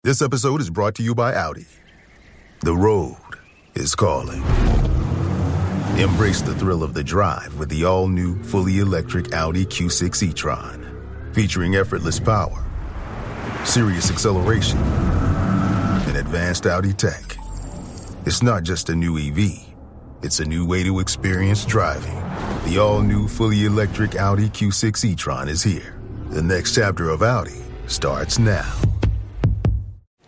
This episode is brought to you by Audi. The road is calling. Embrace the thrill of the drive with the all-new, fully electric Audi Q6 e-tron. Featuring effortless power, serious acceleration, and advanced Audi tech. It's not just a new EV. It's a new way to experience driving. The all-new, fully electric Audi Q6 e-tron is here. The next chapter of Audi starts now.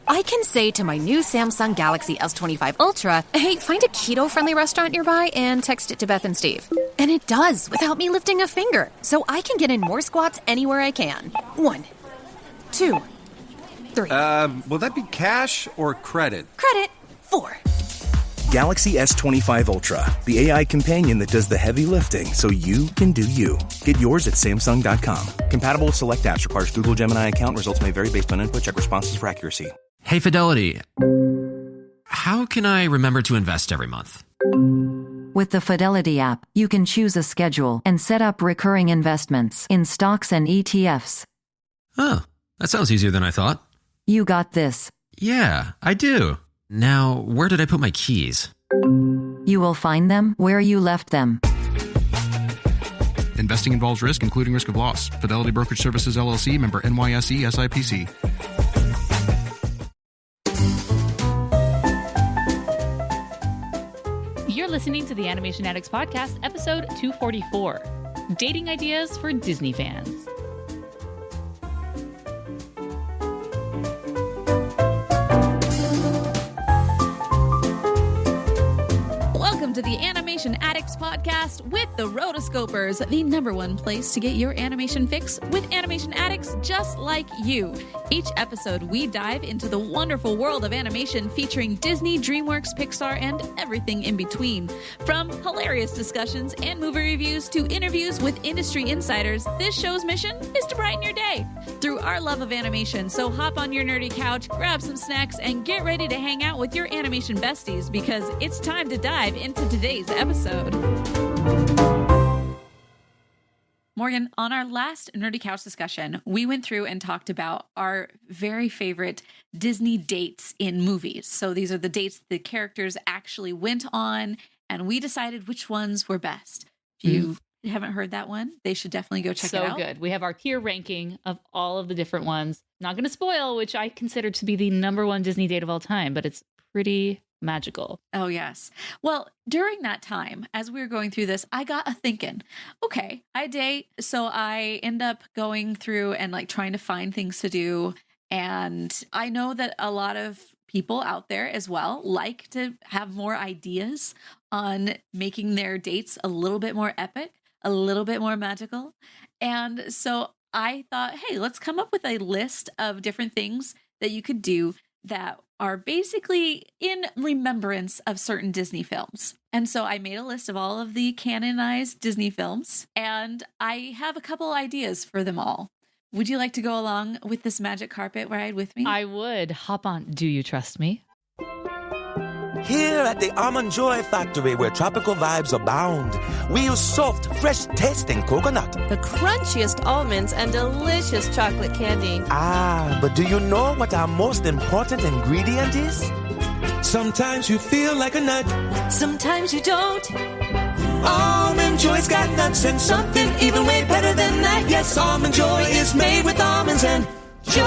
I can say to my new Samsung Galaxy S25 Ultra, hey, find a keto-friendly restaurant nearby and text it to Beth and Steve. And it does, without me lifting a finger. So I can get in more squats anywhere I can. 1, 2, 3. Will that be cash or credit? Credit. 4. Galaxy S25 Ultra, the AI companion that does the heavy lifting so you can do you. Get yours at Samsung.com. Compatible with select apps. Requires Google Gemini account. Results may vary based on input. Check responses for accuracy. Hey, Fidelity. How can I remember to invest every month? With the Fidelity app, you can choose a schedule and set up recurring investments in stocks and ETFs. Oh, that sounds easier than I thought. You got this. Yeah, I do. Now, where did I put my keys? You will find them where you left them. Investing involves risk, including risk of loss. Fidelity Brokerage Services, LLC, member NYSE, SIPC. You're listening to the Animation Addicts Podcast, episode 244, Dating Ideas for Disney Fans. Welcome to the Animation Addicts Podcast with the Rotoscopers, the number one place to get your animation fix with animation addicts just like you. Each episode, we dive into the wonderful world of animation featuring Disney, DreamWorks, Pixar, and everything in between. From hilarious discussions and movie reviews to interviews with industry insiders, this show's mission is to brighten your day through our love of animation. So hop on your nerdy couch, grab some snacks, and get ready to hang out with your animation besties because it's time to dive into today's episode. Morgan, on our last Nerdy Couch discussion, we went through and talked about our very favorite Disney dates in movies. So these are the dates the characters actually went on, and we decided which ones were best. If you haven't heard that one, they should definitely go check it out. So good. We have our tier ranking of all of the different ones. Not going to spoil, which I consider to be the number one Disney date of all time, but it's pretty magical. Oh, yes. Well, during that time, as we were going through this, I got a thinking, okay, I date. So I end up going through and like trying to find things to do. And I know that a lot of people out there as well like to have more ideas on making their dates a little bit more epic, a little bit more magical. And so I thought, hey, let's come up with a list of different things that you could do that are basically in remembrance of certain Disney films. And so I made a list of all of the canonized Disney films, and I have a couple ideas for them all. Would you like to go along with this magic carpet ride with me? I would. Hop on. Do you trust me? Here at the Almond Joy Factory, where tropical vibes abound, we use soft, fresh-tasting coconut. The crunchiest almonds and delicious chocolate candy. Ah, but do you know what our most important ingredient is? Sometimes you feel like a nut. Sometimes you don't. Almond Joy's got nuts and something even way better than that. Yes, Almond Joy is made with almonds and joy.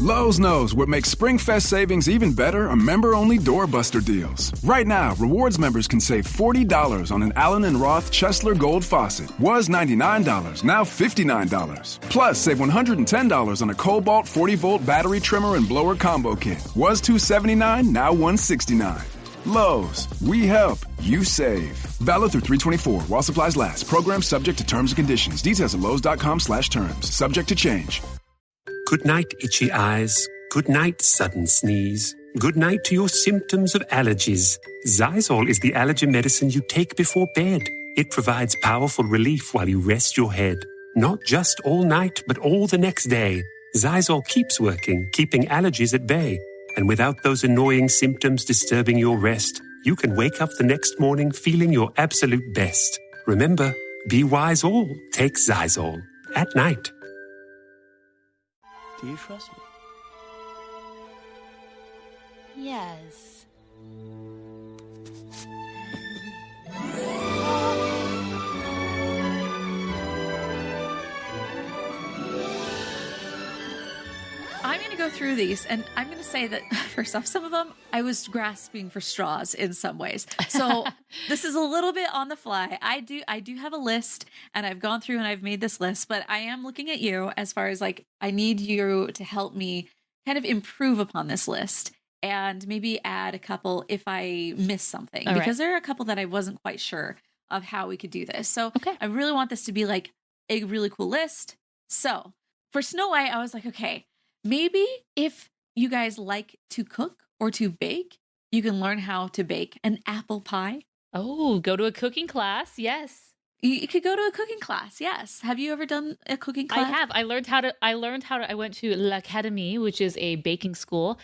Lowe's knows what makes SpringFest savings even better are member-only doorbuster deals. Right now, rewards members can save $40 on an Allen & Roth Chesler Gold faucet. Was $99, now $59. Plus, save $110 on a Cobalt 40-volt battery trimmer and blower combo kit. Was $279, now $169. Lowe's, we help, you save. Valid through 3/24 while supplies last. Program subject to terms and conditions. Details at lowes.com/terms. Subject to change. Good night, itchy eyes. Good night, sudden sneeze. Good night to your symptoms of allergies. Zysol is the allergy medicine you take before bed. It provides powerful relief while you rest your head. Not just all night, but all the next day. Zysol keeps working, keeping allergies at bay. And without those annoying symptoms disturbing your rest, you can wake up the next morning feeling your absolute best. Remember, be wise all, take Zysol. at night. Do you trust me? Yes. I'm going to go through these, and I'm going to say that, first off, some of them I was grasping for straws in some ways. So this is a little bit on the fly. I do have a list, and I've gone through and I've made this list, but I am looking at you as far as like, I need you to help me kind of improve upon this list and maybe add a couple if I miss something, because there are a couple that I wasn't quite sure of how we could do this. So I really want this to be like a really cool list. So for Snow White, I was like, okay, maybe if you guys like to cook or to bake, you can learn how to bake an apple pie. Oh, go to a cooking class. Yes. You could go to a cooking class. Yes. Have you ever done a cooking class? I have. I went to l'Académie, which is a baking school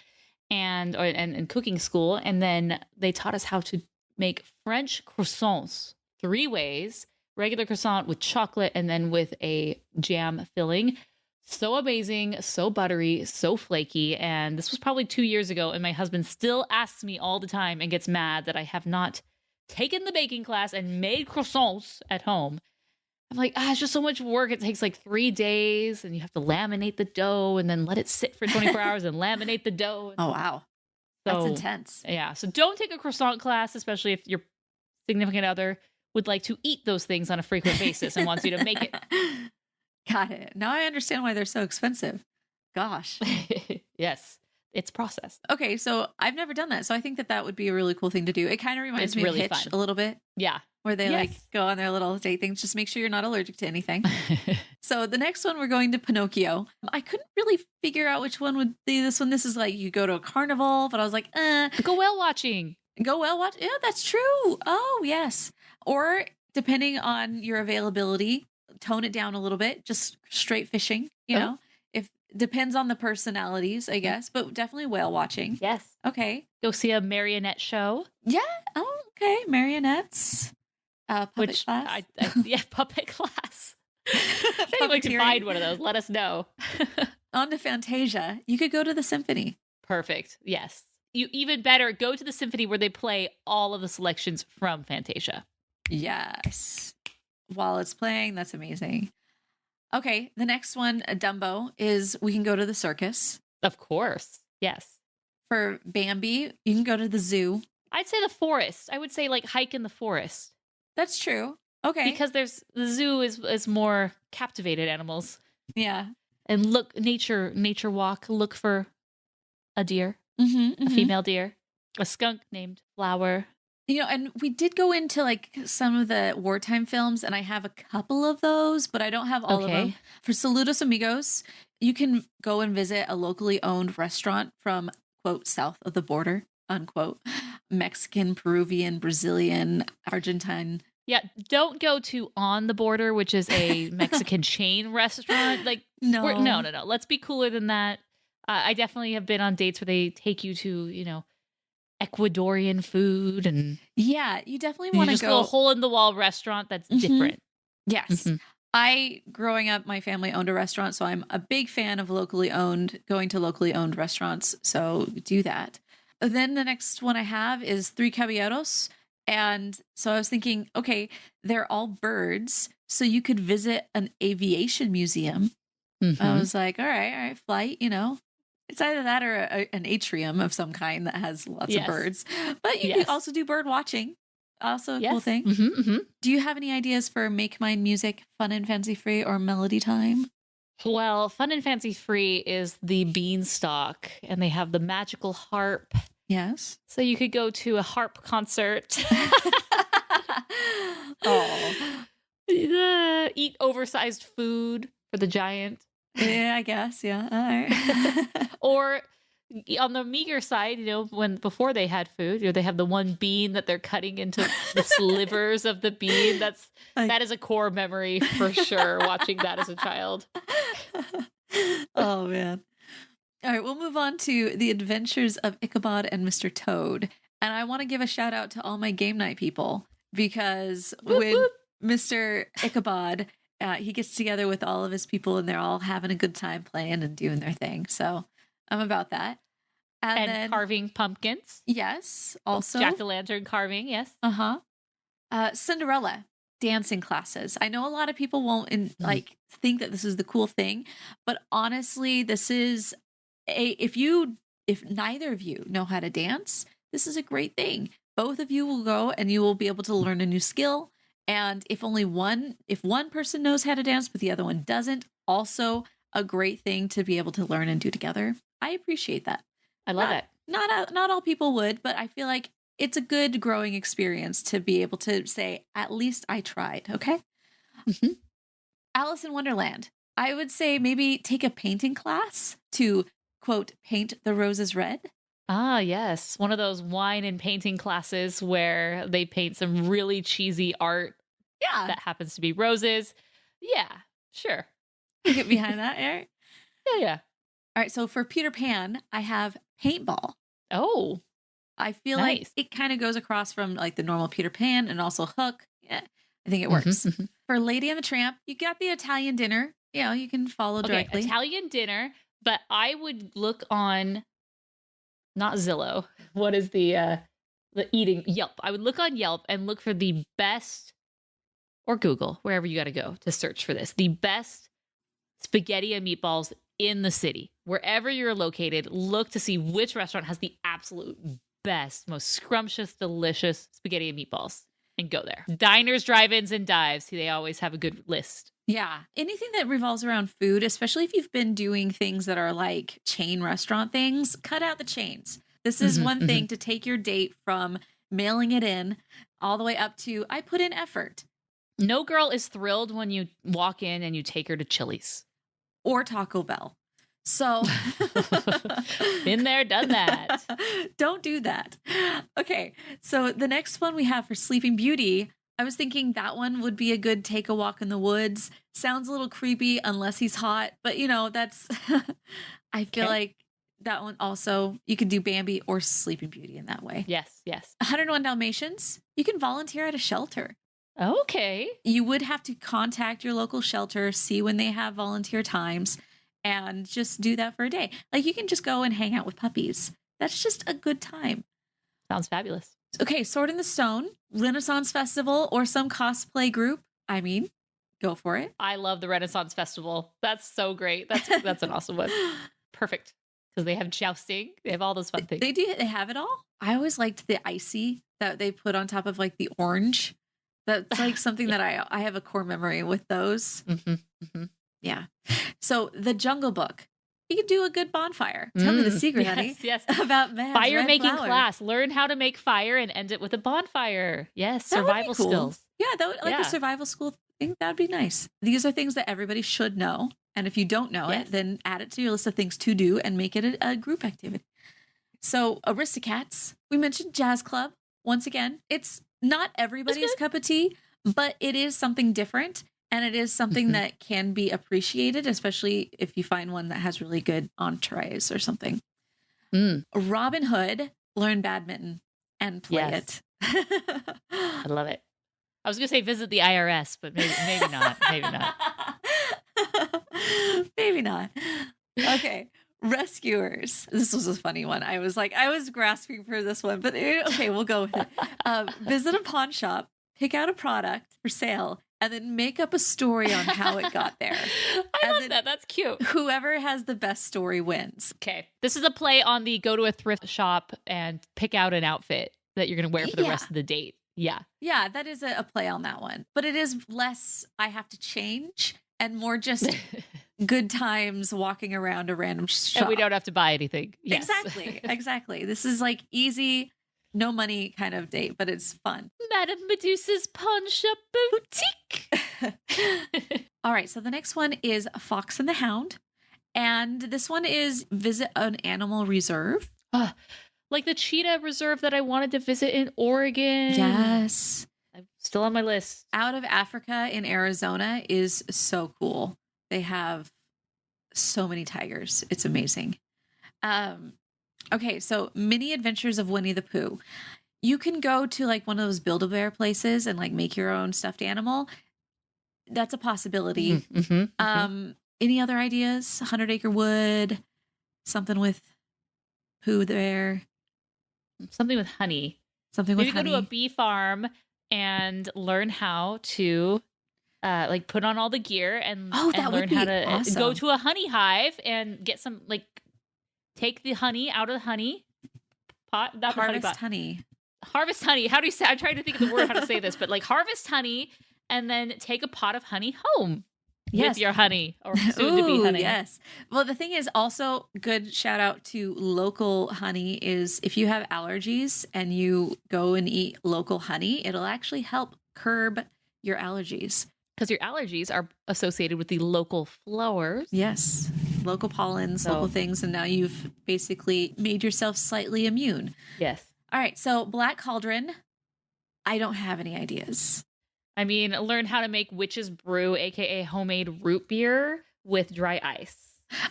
and cooking school. And then they taught us how to make French croissants 3 ways: regular croissant with chocolate and then with a jam filling. So amazing, so buttery, so flaky. And this was probably 2 years ago. And my husband still asks me all the time and gets mad that I have not taken the baking class and made croissants at home. I'm like, it's just so much work. It takes like 3 days and you have to laminate the dough and then let it sit for 24 hours and laminate the dough. Oh, wow. That's intense. Yeah. So don't take a croissant class, especially if your significant other would like to eat those things on a frequent basis and wants you to make it. Got it. Now I understand why they're so expensive. Gosh. Yes. It's processed. Okay, so I've never done that. So I think that would be a really cool thing to do. It kind of reminds me really of Hitch fun. a little bit. Yeah. Where they like go on their little date things. Just make sure you're not allergic to anything. So the next one, we're going to Pinocchio. I couldn't really figure out which one would be this one. This is like you go to a carnival, but I was like, Go whale watching. Go whale watch. Yeah, that's true. Oh, yes. Or depending on your availability, tone it down a little bit. Just straight fishing, you know? Depends on the personalities, I guess, but definitely whale watching. Yes. Okay. Go see a marionette show. Yeah. Oh, okay. Marionettes. Puppet class. Puppet class. If anyone can find one of those, let us know. On to Fantasia. You could go to the symphony. Perfect. Yes. You even better go to the symphony where they play all of the selections from Fantasia. Yes. While it's playing, that's amazing. Okay, the next one, Dumbo, is we can go to the circus. Of course. Yes. For Bambi, you can go to the zoo. I'd say the forest. I would say like hike in the forest. That's true. Okay. Because the zoo is more captivated animals. Yeah. And nature walk, look for a deer, a female deer, a skunk named Flower. You know, and we did go into like some of the wartime films, and I have a couple of those, but I don't have all of them. For Saludos Amigos, you can go and visit a locally owned restaurant from, quote, south of the border, unquote, Mexican, Peruvian, Brazilian, Argentine. Yeah, don't go to On the Border, which is a Mexican chain restaurant. Like, no. Let's be cooler than that. I definitely have been on dates where they take you to, Ecuadorian food, and you definitely want to go a hole in the wall restaurant that's different. Yes. Growing up, my family owned a restaurant, so I'm a big fan of going to locally owned restaurants. So do that. Then the next one I have is Three Caballeros. And so I was thinking, okay, they're all birds. So you could visit an aviation museum. I was like, all right, flight, It's either that or an atrium of some kind that has lots of birds. But you can also do bird watching. Also a cool thing. Do you have any ideas for Make Mine Music, Fun and Fancy Free, or Melody Time? Well, Fun and Fancy Free is the Beanstalk, and they have the magical harp. Yes. So you could go to a harp concert. Eat oversized food for the giant. Yeah, I guess. Yeah. All right. Or on the meager side, before they had food, they have the one bean that they're cutting into the slivers of the bean. That is a core memory for sure, watching that as a child. Oh, man. All right, we'll move on to The Adventures of Ichabod and Mr. Toad. And I want to give a shout out to all my game night people, because when Mr. Ichabod he gets together with all of his people and they're all having a good time playing and doing their thing. So I'm about that. And then carving pumpkins. Yes. Also jack-o'-lantern carving. Yes. Cinderella dancing classes. I know a lot of people won't think that this is the cool thing, but honestly, this is if neither of you know how to dance, this is a great thing. Both of you will go and you will be able to learn a new skill. And if one person knows how to dance, but the other one doesn't, also a great thing to be able to learn and do together. I appreciate that. I love it. Not all people would, but I feel like it's a good growing experience to be able to say, at least I tried. Okay. Mm-hmm. Alice in Wonderland. I would say maybe take a painting class to, quote, paint the roses red. Ah, yes. One of those wine and painting classes where they paint some really cheesy art. Yeah. That happens to be roses. Yeah, sure. You get behind that, Eric? Yeah. All right. So for Peter Pan, I have paintball. Oh. I feel nice. like it kind of goes across from like the normal Peter Pan and also Hook. Yeah, I think it works. Mm-hmm. For Lady and the Tramp, you got the Italian dinner. You can follow directly. Italian dinner, but I would look on, not Zillow. What is the eating? Yelp. I would look on Yelp and look for the best, or Google, wherever you got to go to search for this, the best spaghetti and meatballs in the city. Wherever you're located, look to see which restaurant has the absolute best, most scrumptious, delicious spaghetti and meatballs, and go there. Diners, drive-ins, and dives. They always have a good list. Yeah. Anything that revolves around food, especially if you've been doing things that are like chain restaurant things, cut out the chains. This is one thing to take your date from mailing it in all the way up to, I put in effort. No girl is thrilled when you walk in and you take her to Chili's. Or Taco Bell. So been there, done that. Don't do that. Okay. So the next one we have for Sleeping Beauty, I was thinking that one would be a good take a walk in the woods. Sounds a little creepy unless he's hot, but that's, I feel like that one also, you could do Bambi or Sleeping Beauty in that way. Yes. 101 Dalmatians, you can volunteer at a shelter. Okay. You would have to contact your local shelter, see when they have volunteer times, and just do that for a day. Like you can just go and hang out with puppies. That's just a good time. Sounds fabulous. Okay, Sword in the Stone, Renaissance Festival, or some cosplay group. I mean, go for it. I love the Renaissance Festival. That's so great. That's an awesome one. Perfect. Because they have jousting. They have all those fun things. They do. They have it all. I always liked the icy that they put on top of like the orange. That's like something that I have a core memory with those. Yeah. So the Jungle Book. You could do a good bonfire. Tell me the secret, honey. Yes. About man's fire red making flower. class. Learn how to make fire and end it with a bonfire. Yes. Survival cool. skills. Yeah, that would a survival school thing. That'd be nice. These are things that everybody should know. And if you don't know it, then add it to your list of things to do and make it a group activity. So Aristocats, we mentioned Jazz Club. Once again, it's not everybody's cup of tea, but it is something different. And it is something that can be appreciated, especially if you find one that has really good entrees or something. Robin Hood, learn badminton and play it. I love it. I was going to say visit the IRS, but maybe not. Maybe not. Maybe not. Okay. Rescuers. This was a funny one. I was grasping for this one, but okay, we'll go with it. Visit a pawn shop, pick out a product for sale, and then make up a story on how it got there. I love that. That's cute. Whoever has the best story wins. Okay. This is a play on the go to a thrift shop and pick out an outfit that you're going to wear for the rest of the date. Yeah. Yeah, that is a play on that one. But it is less I have to change and more just good times walking around a random shop. And we don't have to buy anything. Yes. Exactly. This is like easy, no money kind of date, but it's fun. Madame Medusa's Pawn Shop Boutique. All right. So the next one is Fox and the Hound. And this one is visit an animal reserve. Like the cheetah reserve that I wanted to visit in Oregon. Yes. I'm still on my list. Out of Africa in Arizona is so cool. They have so many tigers. It's amazing. Okay, so Mini Adventures of Winnie the Pooh. You can go to like one of those Build-A-Bear places and like make your own stuffed animal. that's a possibility. Any other ideas? 100 Acre Wood, something with who there? Something with honey. Something with Maybe honey. go to a bee farm and learn how to like put on all the gear and learn how to go to a honey hive and get some, like, take the honey out of the honey pot. Honey. Harvest honey. How do you say? I'm trying to think of the word how to say this, but like harvest honey and then take a pot of honey home. Yes. With your honey or soon to be honey. Yes. Well, the thing is also good shout out to local honey is if you have allergies and you go and eat local honey, it'll actually help curb your allergies. Because your allergies are associated with the local flowers. Yes. Local pollens, local things. And now you've basically made yourself slightly immune. Yes. All right. So Black Cauldron, I don't have any ideas. I mean, learn how to make witch's brew, aka homemade root beer with dry ice.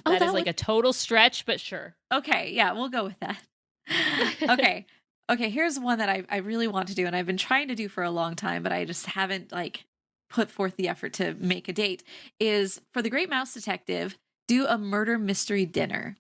That is like a total stretch, but sure. Okay, yeah, we'll go with that. Okay, here's one that I really want to do, and I've been trying to do for a long time, but I just haven't like put forth the effort to make a date. Is for the Great Mouse Detective, do a murder mystery dinner,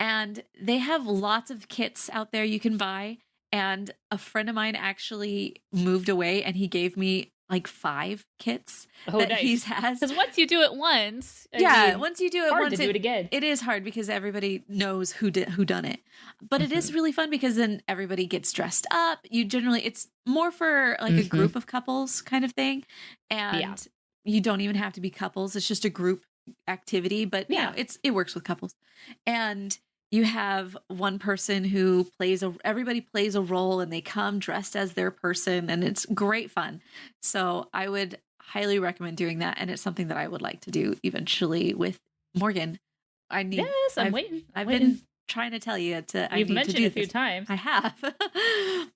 and they have lots of kits out there you can buy. And a friend of mine actually moved away, and he gave me like 5 kits that he has. Because once you do it once, once you do it once, to do it again. It is hard because everybody knows who done it. But it is really fun because then everybody gets dressed up. It's more for like a group of couples kind of thing, and you don't even have to be couples. It's just a group activity. But it works with couples, and you have one person who everybody plays a role and they come dressed as their person, and it's great fun. So I would highly recommend doing that. And it's something that I would like to do eventually with Morgan. I'm waiting. I've been trying to tell you You've mentioned it a few times. I have.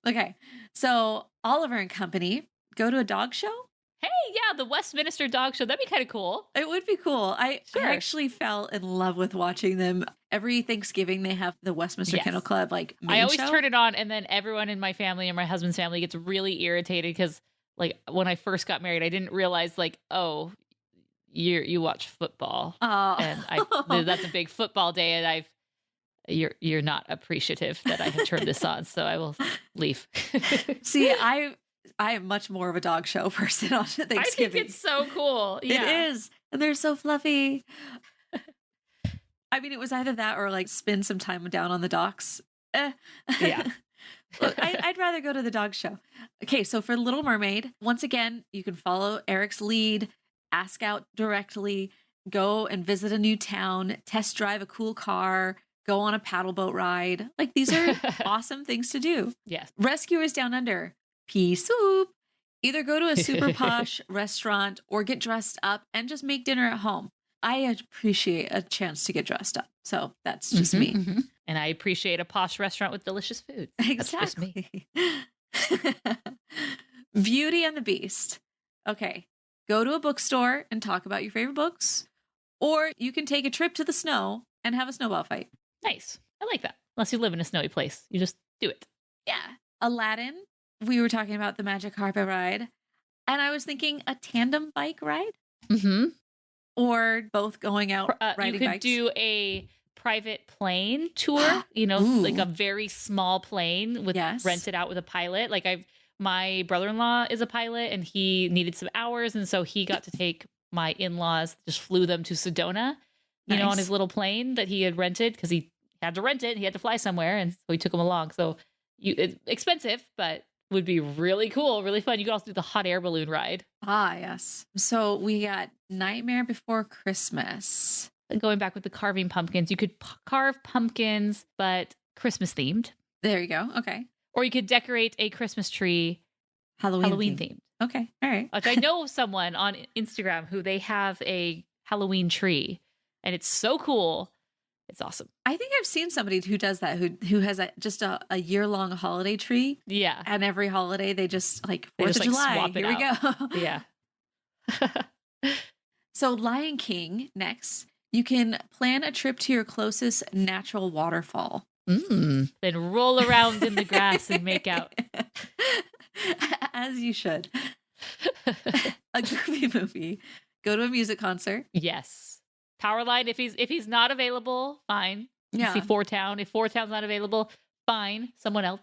Okay. So Oliver and Company go to a dog show. Hey, yeah, the Westminster Dog Show. That'd be kind of cool. It would be cool. I actually fell in love with watching them. Every Thanksgiving, they have the Westminster Kennel Club main I always show. turn it on, and then everyone in my family and my husband's family gets really irritated because, like, when I first got married, I didn't realize, like, oh, you watch football, and that's a big football day, and you're not appreciative that I have turned this on, so I will leave. See, I am much more of a dog show person on Thanksgiving. I think it's so cool. Yeah. It is. And they're so fluffy. I mean, it was either that or like spend some time down on the docks. Yeah. Look, I'd rather go to the dog show. Okay, so for Little Mermaid, once again, you can follow Eric's lead, ask out directly, go and visit a new town, test drive a cool car, go on a paddle boat ride. Like, these are awesome things to do. Yes. Rescuers Down Under, pea soup. Either go to a super posh restaurant or get dressed up and just make dinner at home. I appreciate a chance to get dressed up. So that's just me. And I appreciate a posh restaurant with delicious food. Exactly. That's just me. Beauty and the Beast. Okay. Go to a bookstore and talk about your favorite books. Or you can take a trip to the snow and have a snowball fight. Nice. I like that. Unless you live in a snowy place. You just do it. Yeah. Aladdin. We were talking about the magic carpet ride. And I was thinking a tandem bike ride. Mm-hmm. Or both going out riding bikes. You could do a private plane tour, like a very small plane with rented out with a pilot. Like my brother-in-law is a pilot and he needed some hours. And so he got to take my in-laws, just flew them to Sedona, on his little plane that he had rented because he had to rent it. He had to fly somewhere. And so he took them along. So it's expensive, but would be really cool, really fun. You could also do the hot air balloon ride. Ah, yes. So we got Nightmare Before Christmas. Going back with the carving pumpkins, you could carve pumpkins, but Christmas themed. There you go. Okay. Or you could decorate a Christmas tree Halloween themed. Okay. All right. Like I know someone on Instagram who they have a Halloween tree and it's so cool. It's awesome. I think I've seen somebody who does that, who has just a year-long holiday tree. Yeah. And every holiday they just like 4th of July. Here we go. Yeah. So Lion King next. You can plan a trip to your closest natural waterfall. Then roll around in the grass and make out. As you should. A goofy movie. Go to a music concert. Yes. Powerline, if he's not available, fine. Yeah. See Four Town. If Four Town's not available, fine. Someone else.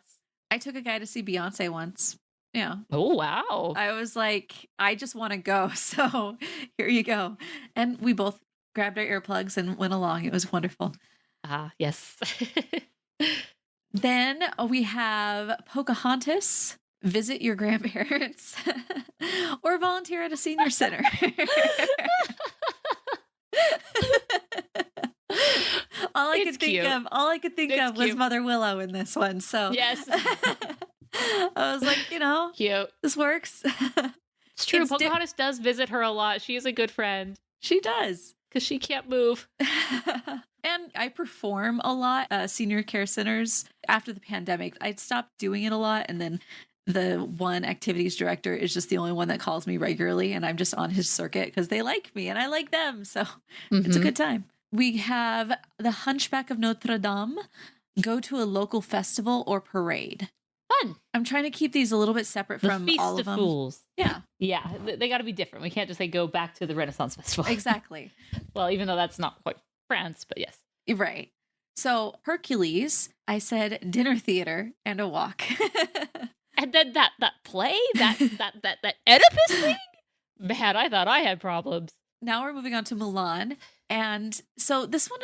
I took a guy to see Beyonce once. Yeah. Oh, wow. I was like, I just want to go. So here you go. And we both grabbed our earplugs and went along. It was wonderful. Ah, yes. Then we have Pocahontas, visit your grandparents, or volunteer at a senior center. All I could think of was Mother Willow in this one. So yes. I was like, cute. This works. It's true. Pocahontas does visit her a lot. She is a good friend. She does. Because she can't move. And I perform a lot, senior care centers. After the pandemic, I'd stopped doing it a lot. And then the one activities director is just the only one that calls me regularly. And I'm just on his circuit because they like me and I like them. So it's a good time. We have the Hunchback of Notre Dame. Go to a local festival or parade. Fun. I'm trying to keep these a little bit separate from Feast all of of them. Fools. Yeah. Yeah. They got to be different. We can't just say go back to the Renaissance Festival. Exactly. Well, even though that's not quite France, but yes. Right. So Hercules, I said dinner theater and a walk. And then that play, that Oedipus thing? Man, I thought I had problems. Now we're moving on to Milan. And so this one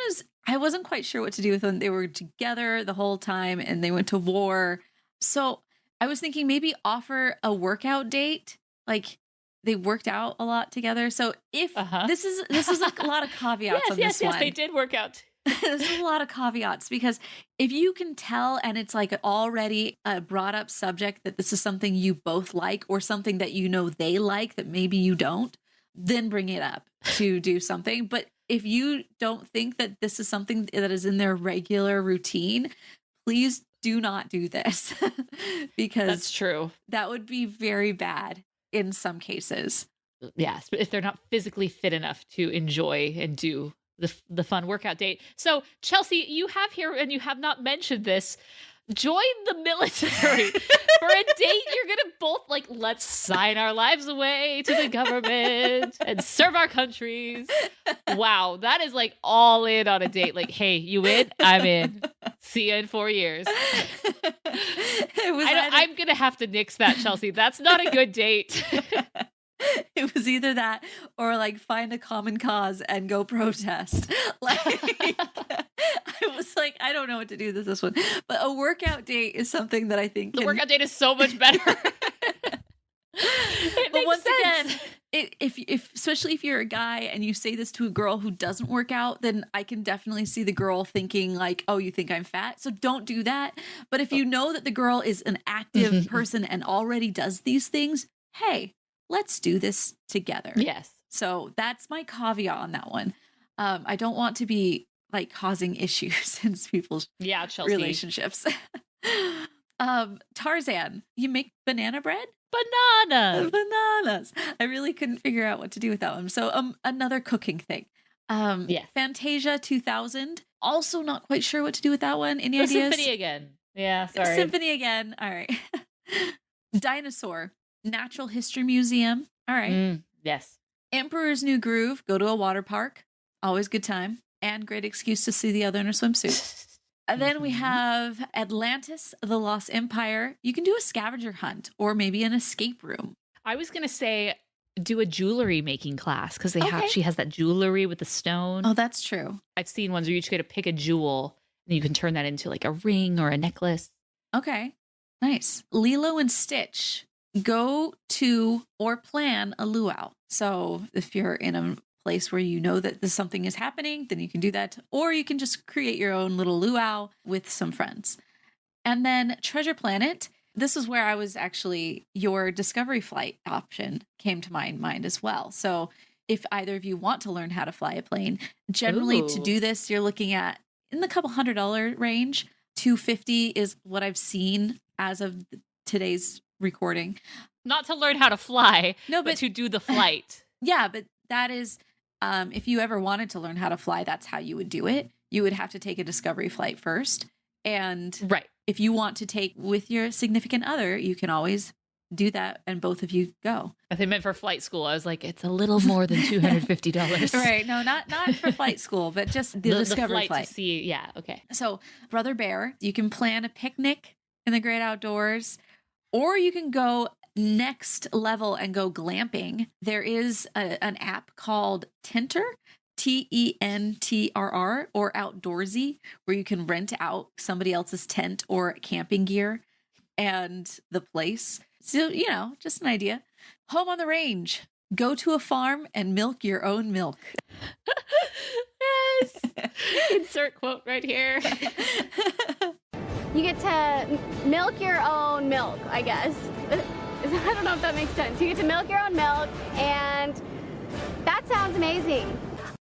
I wasn't quite sure what to do with them. They were together the whole time and they went to war. So I was thinking maybe offer a workout date. Like they worked out a lot together. So if this is like a lot of caveats on this one. Yes, they did work out. There's a lot of caveats because if you can tell and it's like already a brought up subject that this is something you both like or something that they like that maybe you don't, then bring it up to do something. But if you don't think that this is something that is in their regular routine, please do not do this because that's true. That would be very bad in some cases. Yes, but if they're not physically fit enough to enjoy and do the fun workout date. So Chelsea, you have here, and you have not mentioned this, join the military for a date. You're gonna both let's sign our lives away to the government and serve our countries. Wow, that is all in on a date. Hey, you in? I'm in. See you in 4 years. I'm gonna have to nix that, Chelsea. That's not a good date. It was either that or find a common cause and go protest. I was like, I don't know what to do with this one. But a workout date is something that I think the workout date is so much better. But once again, if especially if you're a guy and you say this to a girl who doesn't work out, then I can definitely see the girl thinking oh, you think I'm fat? So don't do that. But if you know that the girl is an active person and already does these things, hey, let's do this together. Yes. So that's my caveat on that one. I don't want to be causing issues in people's relationships. Tarzan, you make banana bread? Bananas. I really couldn't figure out what to do with that one. So another cooking thing. Yes. Fantasia 2000. Also not quite sure what to do with that one. Any ideas? Symphony again. Yeah, sorry. Symphony again. All right. Dinosaur. Natural History Museum. All right. Yes. Emperor's New Groove. Go to a water park. Always good time. And great excuse to see the other in a swimsuit. And then we have Atlantis, the Lost Empire. You can do a scavenger hunt or maybe an escape room. I was going to say do a jewelry making class because she has that jewelry with the stone. Oh, that's true. I've seen ones where you just get to pick a jewel and you can turn that into a ring or a necklace. Okay. Nice. Lilo and Stitch. Go to or plan a luau. So if you're in a place where you know that something is happening, then you can do that. Or you can just create your own little luau with some friends. And then Treasure Planet. This is where I was your Discovery Flight option came to my mind as well. So if either of you want to learn how to fly a plane, generally to do this, you're looking at in the couple $100 range. $250 is what I've seen as of today's recording. Not to learn how to fly, but to do the flight. Yeah, but that is, if you ever wanted to learn how to fly, that's how you would do it. You would have to take a Discovery Flight first. And if you want to take with your significant other, you can always do that and both of you go. I think meant for flight school. I was like, it's a little more than $250. Right. No, not for flight school, but just the discovery flight. To see. Yeah. Okay. So Brother Bear, you can plan a picnic in the great outdoors, or you can go next level and go glamping. There is an app called Tentrr, Tentrr, or Outdoorsy, where you can rent out somebody else's tent or camping gear and the place. So, just an idea. Home on the range. Go to a farm and milk your own milk. Yes. Insert quote right here. You get to milk your own milk, I guess. I don't know if that makes sense. You get to milk your own milk, and that sounds amazing.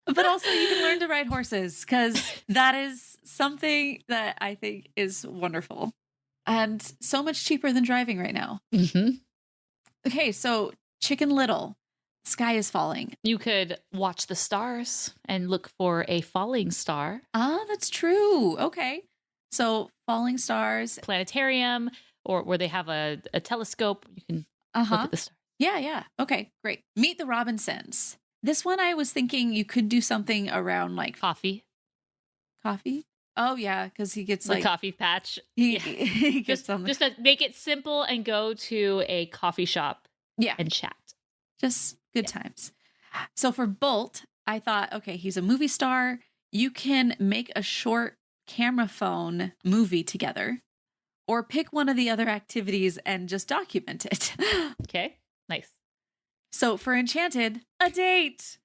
But also you can learn to ride horses, because that is something that I think is wonderful and so much cheaper than driving right now. Mm-hmm. Okay, so Chicken Little, sky is falling. You could watch the stars and look for a falling star. Ah, that's true. Okay. So falling stars. Planetarium, or where they have a telescope. You can look at the stars. Yeah. Okay, great. Meet the Robinsons. This one I was thinking you could do something around like coffee. Coffee? Oh yeah, because he gets the coffee patch. He gets something. Just to make it simple and go to a coffee shop. Yeah. And chat. Just good times. So for Bolt, I thought, okay, he's a movie star. You can make a short camera phone movie together, or pick one of the other activities and just document it. Okay, nice. So for Enchanted, a date.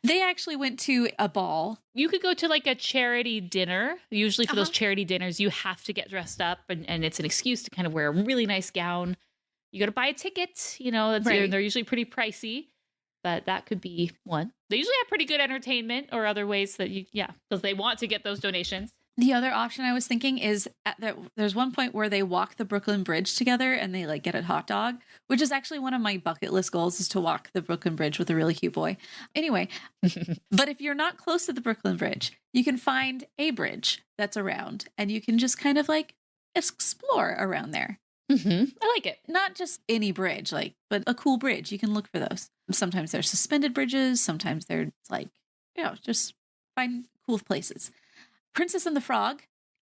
They actually went to a ball. You could go to like a charity dinner. Usually for those charity dinners, you have to get dressed up, and it's an excuse to kind of wear a really nice gown. You got to buy a ticket, they're usually pretty pricey, but that could be one. They usually have pretty good entertainment or other ways that because they want to get those donations. The other option I was thinking is there's one point where they walk the Brooklyn Bridge together and they like get a hot dog, which is actually one of my bucket list goals, is to walk the Brooklyn Bridge with a really cute boy. Anyway, but if you're not close to the Brooklyn Bridge, you can find a bridge that's around and you can just kind of like explore around there. Mm-hmm. I like it. Not just any bridge, but a cool bridge. You can look for those. Sometimes they're suspended bridges. Sometimes they're like, just find cool places. Princess and the Frog,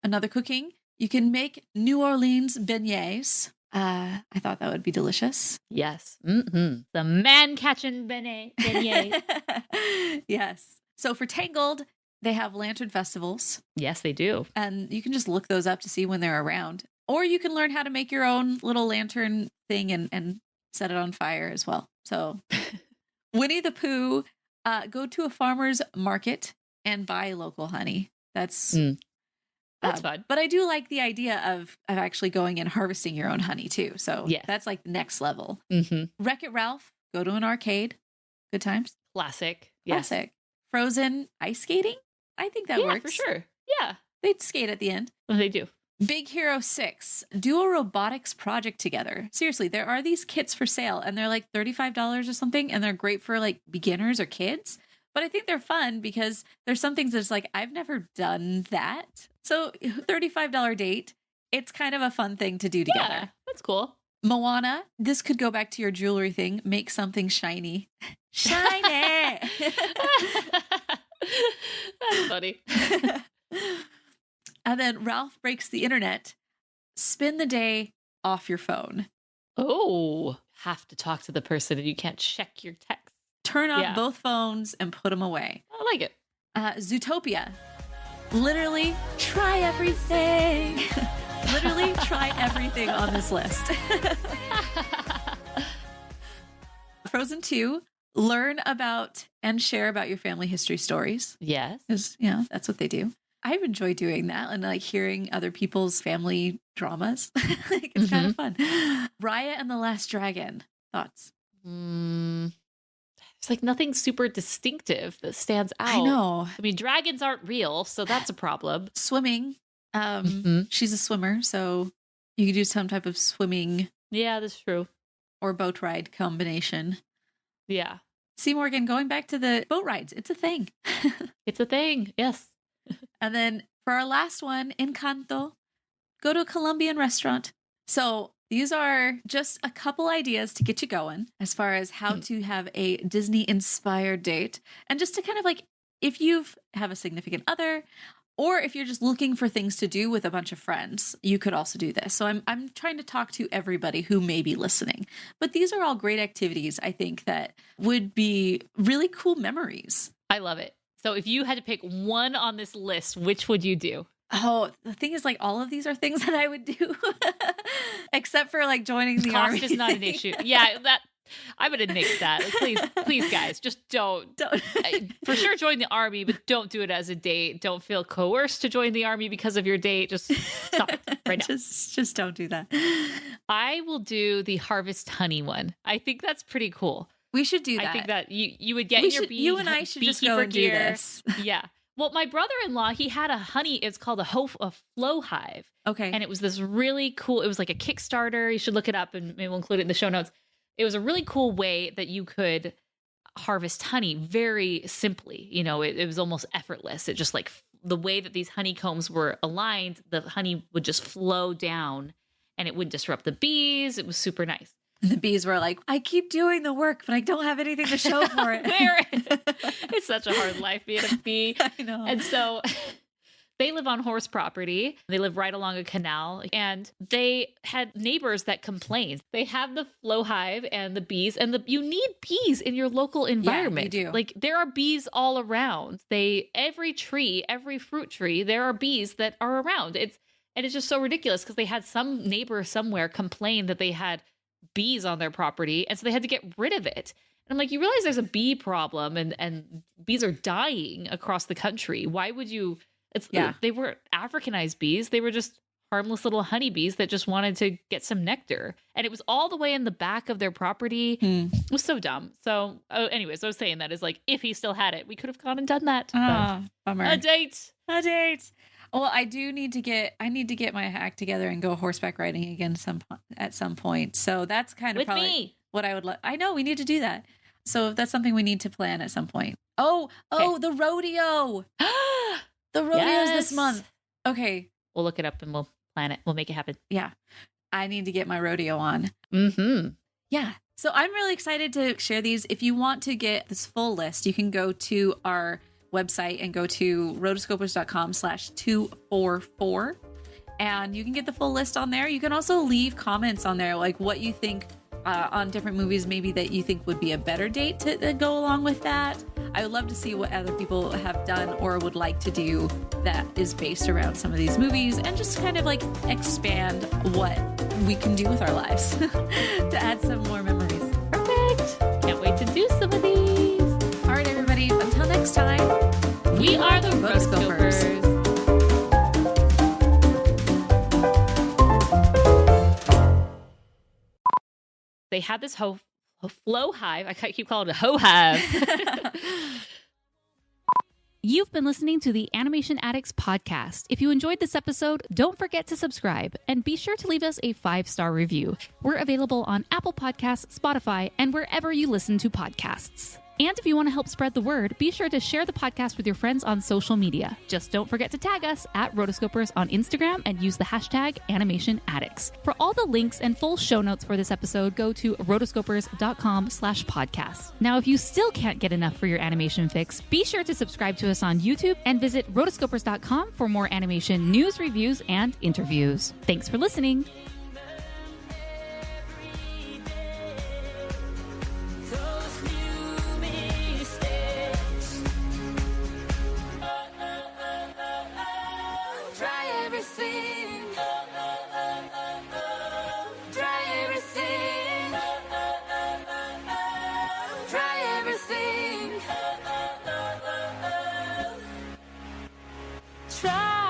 another cooking. You can make New Orleans beignets. I thought that would be delicious. Yes. Mm-hmm. The man-catching beignet. Yes. So for Tangled, they have lantern festivals. Yes, they do. And you can just look those up to see when they're around. Or you can learn how to make your own little lantern thing and set it on fire as well. So Winnie the Pooh, go to a farmer's market and buy local honey. That's fun. But I do like the idea of actually going and harvesting your own honey too. So that's like the next level. Mm-hmm. Wreck-It Ralph, go to an arcade. Good times. Classic. Classic. Yes. Frozen ice skating. I think that works. For sure. Yeah. They'd skate at the end. Well, they do. Big Hero 6, do a robotics project together. Seriously, there are these kits for sale and they're like $35 or something, and they're great for like beginners or kids. But I think they're fun because there's some things that's like, I've never done that. So $35 date, it's kind of a fun thing to do together. Yeah, that's cool. Moana, this could go back to your jewelry thing. Make something shiny. Shiny! That's funny. And then Ralph Breaks the Internet. Spend the day off your phone. Oh, have to talk to the person and you can't check your text. Turn off both phones and put them away. I like it. Zootopia. Literally try everything. Literally try everything on this list. Frozen 2. Learn about and share about your family history stories. Yes. Because, that's what they do. I've enjoyed doing that and like hearing other people's family dramas. It's kind of fun. Raya and the Last Dragon. Thoughts? It's like nothing super distinctive that stands out. I know. I mean, dragons aren't real, so that's a problem. Swimming. She's a swimmer, so you could do some type of swimming. Yeah, that's true. Or boat ride combination. Yeah. See, Morgan, going back to the boat rides, it's a thing. It's a thing, yes. And then for our last one, Encanto, go to a Colombian restaurant. So These are just a couple ideas to get you going as far as how to have a Disney-inspired date. And just to kind of like, if you have a significant other, or if you're just looking for things to do with a bunch of friends, you could also do this. So I'm trying to talk to everybody who may be listening. But these are all great activities, I think, that would be really cool memories. I love it. So if you had to pick one on this list, which would you do? Oh, the thing is, like, all of these are things that I would do, except for like joining the army. Cost is not an issue. Yeah, that I'm gonna nix that. Like, please, guys, just don't. For sure, join the army, but don't do it as a date. Don't feel coerced to join the army because of your date. Just stop it right now. Just don't do that. I will do the harvest honey one. I think that's pretty cool. We should do that. I think that you would get your bee. You and I should just go and do this. Yeah. Well, my brother-in-law, he had a honey, it's called a flow hive. Okay. And it was this really cool, it was like a Kickstarter. You should look it up and maybe we'll include it in the show notes. It was a really cool way that you could harvest honey very simply. You know, it was almost effortless. It just like the way that these honeycombs were aligned, the honey would just flow down and it wouldn't disrupt the bees. It was super nice. The bees were like, I keep doing the work, but I don't have anything to show for it. It's such a hard life being a bee. I know. And so they live on horse property. They live right along a canal. And they had neighbors that complained. They have the flow hive and the bees. And you need bees in your local environment. Yeah, you do. Like, there are bees all around. Every tree, every fruit tree, there are bees that are around. And it's just so ridiculous because they had some neighbor somewhere complain that they had bees on their property, and so they had to get rid of it. And I'm like, you realize there's a bee problem and bees are dying across the country. Why would you? They weren't Africanized bees. They were just harmless little honeybees that just wanted to get some nectar. And it was all the way in the back of their property. It was so dumb. So anyways, I was saying that is like, if he still had it, we could have gone and done that. Bummer. A date. Well, I need to get my act together and go horseback riding again at some point. So that's kind of with probably me. What I would like. I know we need to do that. So that's something we need to plan at some point. Oh, the rodeo. The rodeo's this month. Okay. We'll look it up and we'll plan it. We'll make it happen. Yeah. I need to get my rodeo on. Mm-hmm. Yeah. So I'm really excited to share these. If you want to get this full list, you can go to our website and go to rotoscopers.com/244 and you can get the full list on there. You can also leave comments on there, like what you think on different movies maybe that you think would be a better date to go along with that. I would love to see what other people have done or would like to do that is based around some of these movies, and just kind of like expand what we can do with our lives to add some more memories. Perfect. Can't wait to do some of these. All right, everybody. Until next time, we are the Rotoscopers. They had this flow hive. I keep calling it a hoe hive. You've been listening to the Animation Addicts Podcast. If you enjoyed this episode, don't forget to subscribe and be sure to leave us a 5-star review. We're available on Apple Podcasts, Spotify, and wherever you listen to podcasts. And if you want to help spread the word, be sure to share the podcast with your friends on social media. Just don't forget to tag us at Rotoscopers on Instagram and use the hashtag Animation Addicts. For all the links and full show notes for this episode, go to rotoscopers.com/podcast. Now, if you still can't get enough for your animation fix, be sure to subscribe to us on YouTube and visit rotoscopers.com for more animation news, reviews, and interviews. Thanks for listening. Try